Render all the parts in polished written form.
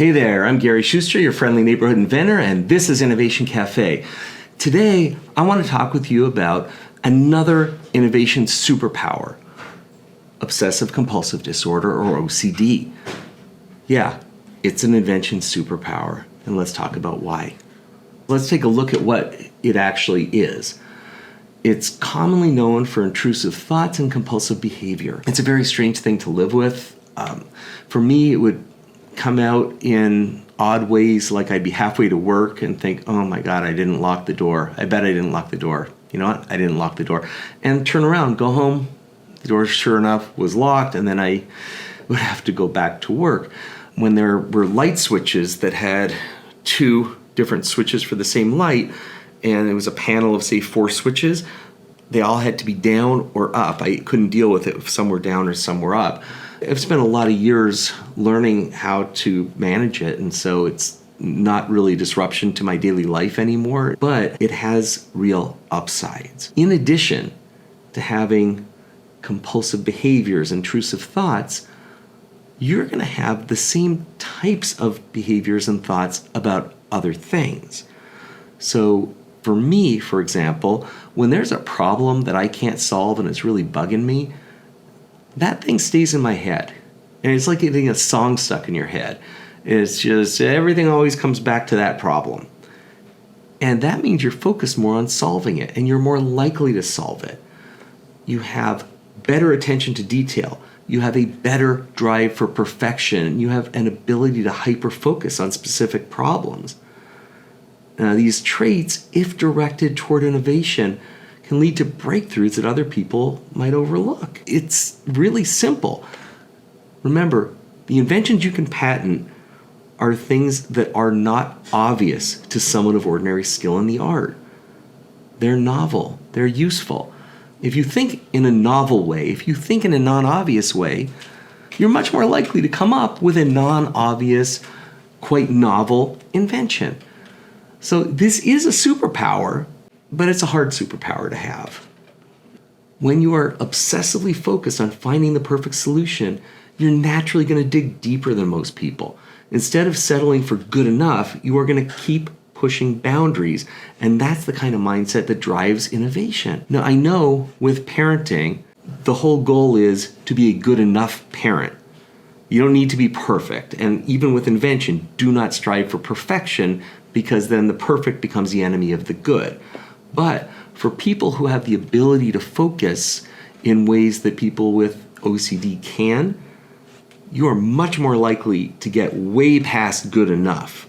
Hey there, I'm Gary Schuster, your friendly neighborhood inventor, and this is Innovation Cafe. Today, I want to talk with you about another innovation superpower, obsessive-compulsive disorder, or OCD. Yeah, it's an invention superpower, and let's talk about why. Let's take a look at what it actually is. It's commonly known for intrusive thoughts and compulsive behavior. It's a very strange thing to live with. For me, it would come out in odd ways, like I'd be halfway to work and think, oh my God, I didn't lock the door. I bet I didn't lock the door. You know what? I didn't lock the door. And turn around, go home. The door, sure enough, was locked, and then I would have to go back to work. When there were light switches that had two different switches for the same light, and it was a panel of, say, 4 switches, they all had to be down or up. I couldn't deal with it if some were down or some were up. I've spent a lot of years learning how to manage it, and so it's not really a disruption to my daily life anymore, but it has real upsides. In addition to having compulsive behaviors, intrusive thoughts, you're going to have the same types of behaviors and thoughts about other things. So for me, for example, when there's a problem that I can't solve and it's really bugging me, that thing stays in my head. And it's like getting a song stuck in your head. It's just everything always comes back to that problem. And that means you're focused more on solving it, and you're more likely to solve it. You have better attention to detail. You have a better drive for perfection. You have an ability to hyper-focus on specific problems. Now, these traits, if directed toward innovation, can lead to breakthroughs that other people might overlook. It's really simple. Remember, the inventions you can patent are things that are not obvious to someone of ordinary skill in the art. They're novel. They're useful. If you think in a novel way, if you think in a non-obvious way, you're much more likely to come up with a non-obvious, quite novel invention. So this is a superpower, but it's a hard superpower to have. When you are obsessively focused on finding the perfect solution, you're naturally going to dig deeper than most people. Instead of settling for good enough, you are going to keep pushing boundaries, and that's the kind of mindset that drives innovation. Now, I know with parenting, the whole goal is to be a good enough parent. You don't need to be perfect, and even with invention, do not strive for perfection, because then the perfect becomes the enemy of the good. But for people who have the ability to focus in ways that people with OCD can, you are much more likely to get way past good enough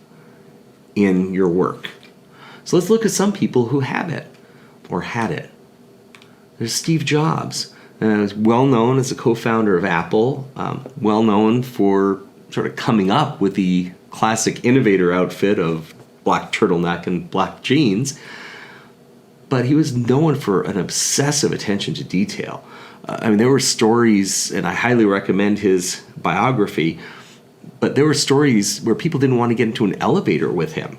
in your work. So let's look at some people who have it, or had it. There's Steve Jobs, well known as a co-founder of Apple, well known for sort of coming up with the classic innovator outfit of black turtleneck and black jeans. But he was known for an obsessive attention to detail. There were stories, and I highly recommend his biography, but there were stories where people didn't want to get into an elevator with him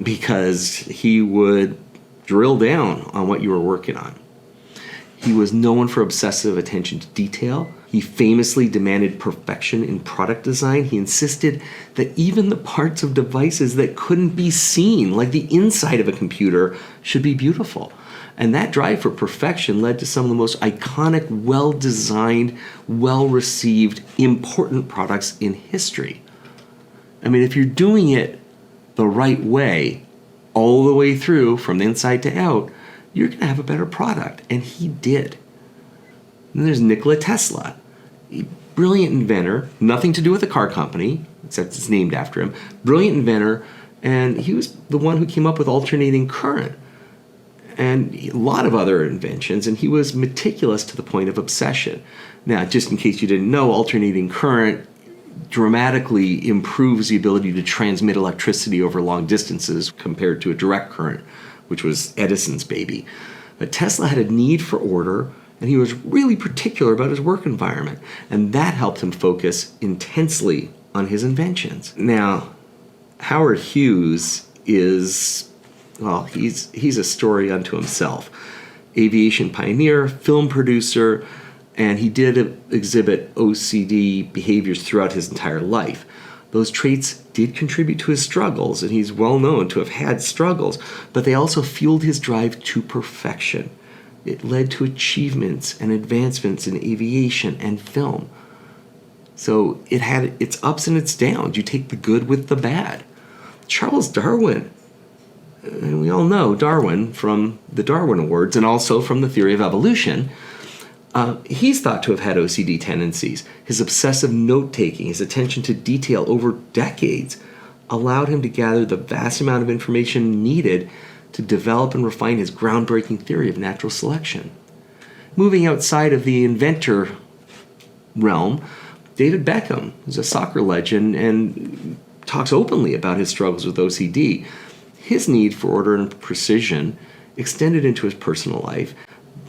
because he would drill down on what you were working on. He was known for obsessive attention to detail. He famously demanded perfection in product design. He insisted that even the parts of devices that couldn't be seen, like the inside of a computer, should be beautiful. And that drive for perfection led to some of the most iconic, well-designed, well-received, important products in history. If you're doing it the right way, all the way through, from the inside to out, you're going to have a better product. And he did. And there's Nicola Tesla, a brilliant inventor, nothing to do with a car company, except it's named after him. Brilliant inventor, and he was the one who came up with alternating current and a lot of other inventions, and he was meticulous to the point of obsession. Now, just in case you didn't know, alternating current dramatically improves the ability to transmit electricity over long distances compared to a direct current, which was Edison's baby. But Tesla had a need for order, and he was really particular about his work environment, and that helped him focus intensely on his inventions. Now, Howard Hughes is, he's a story unto himself. Aviation pioneer, film producer, and he did exhibit OCD behaviors throughout his entire life. Those traits did contribute to his struggles, and he's well known to have had struggles, but they also fueled his drive to perfection. It led to achievements and advancements in aviation and film. So it had its ups and its downs. You take the good with the bad. Charles Darwin, and we all know Darwin from the Darwin Awards and also from the theory of evolution, he's thought to have had OCD tendencies. His obsessive note-taking, his attention to detail over decades allowed him to gather the vast amount of information needed to develop and refine his groundbreaking theory of natural selection. Moving outside of the inventor realm, David Beckham, who's a soccer legend and talks openly about his struggles with OCD. His need for order and precision extended into his personal life,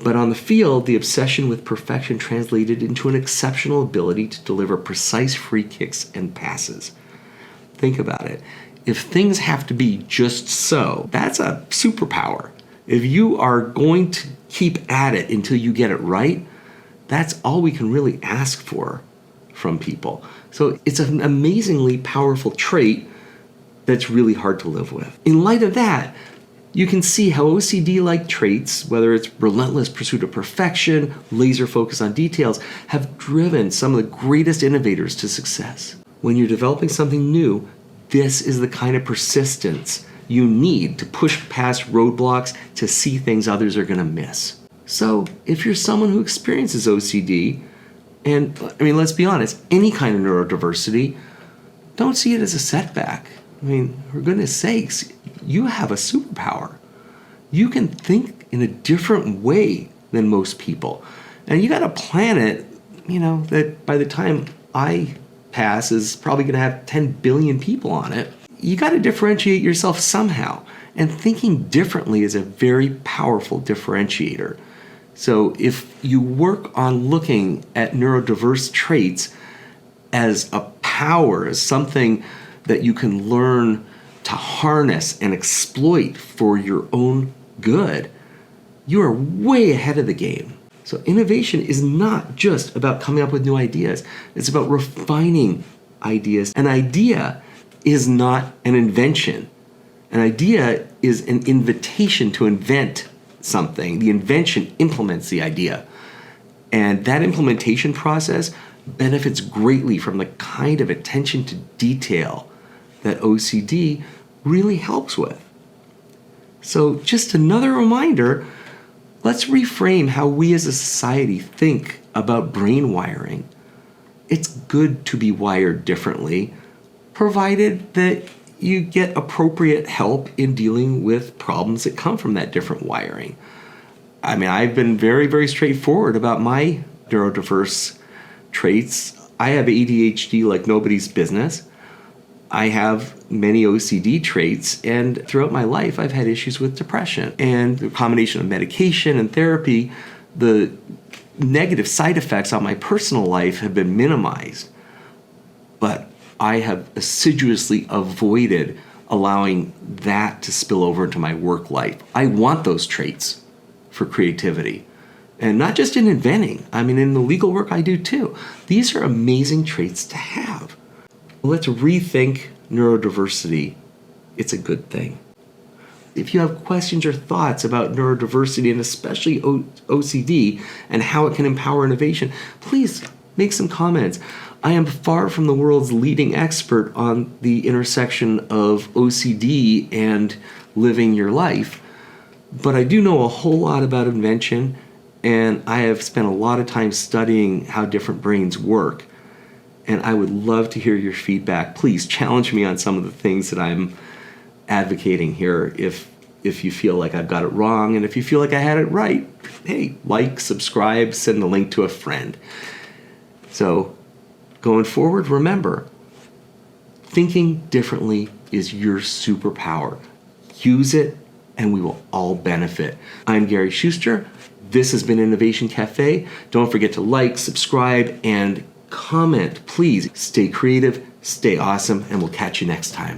but on the field, the obsession with perfection translated into an exceptional ability to deliver precise free kicks and passes. Think about it. If things have to be just so, that's a superpower. If you are going to keep at it until you get it right, that's all we can really ask for from people. So it's an amazingly powerful trait that's really hard to live with. In light of that, you can see how OCD-like traits, whether it's relentless pursuit of perfection, laser focus on details, have driven some of the greatest innovators to success. When you're developing something new, this is the kind of persistence you need to push past roadblocks to see things others are going to miss. So if you're someone who experiences OCD, and I mean, let's be honest, any kind of neurodiversity, don't see it as a setback. I mean, for goodness sakes, you have a superpower. You can think in a different way than most people. And you got a planet, that by the time I pass is probably going to have 10 billion people on it. You got to differentiate yourself somehow. And thinking differently is a very powerful differentiator. So if you work on looking at neurodiverse traits as a power, as something that you can learn to harness and exploit for your own good, you are way ahead of the game. So innovation is not just about coming up with new ideas. It's about refining ideas. An idea is not an invention. An idea is an invitation to invent something. The invention implements the idea. And that implementation process benefits greatly from the kind of attention to detail that OCD really helps with. So just another reminder, let's reframe how we as a society think about brain wiring. It's good to be wired differently, provided that you get appropriate help in dealing with problems that come from that different wiring. I mean, I've been very, very straightforward about my neurodiverse traits. I have ADHD like nobody's business. I have many OCD traits, and throughout my life, I've had issues with depression. And the combination of medication and therapy, the negative side effects on my personal life have been minimized. But I have assiduously avoided allowing that to spill over into my work life. I want those traits for creativity. And not just in inventing. I mean, in the legal work I do too. These are amazing traits to have. Let's rethink neurodiversity. It's a good thing. If you have questions or thoughts about neurodiversity and especially OCD and how it can empower innovation, please make some comments. I am far from the world's leading expert on the intersection of OCD and living your life, but I do know a whole lot about invention, and I have spent a lot of time studying how different brains work. And I would love to hear your feedback. Please challenge me on some of the things that I'm advocating here if you feel like I've got it wrong. And if you feel like I had it right, hey, like, subscribe, send the link to a friend. So going forward, remember, thinking differently is your superpower. Use it and we will all benefit. I'm Gary Schuster. This has been Innovation Cafe. Don't forget to like, subscribe, and comment. Please stay creative, stay awesome, and we'll catch you next time.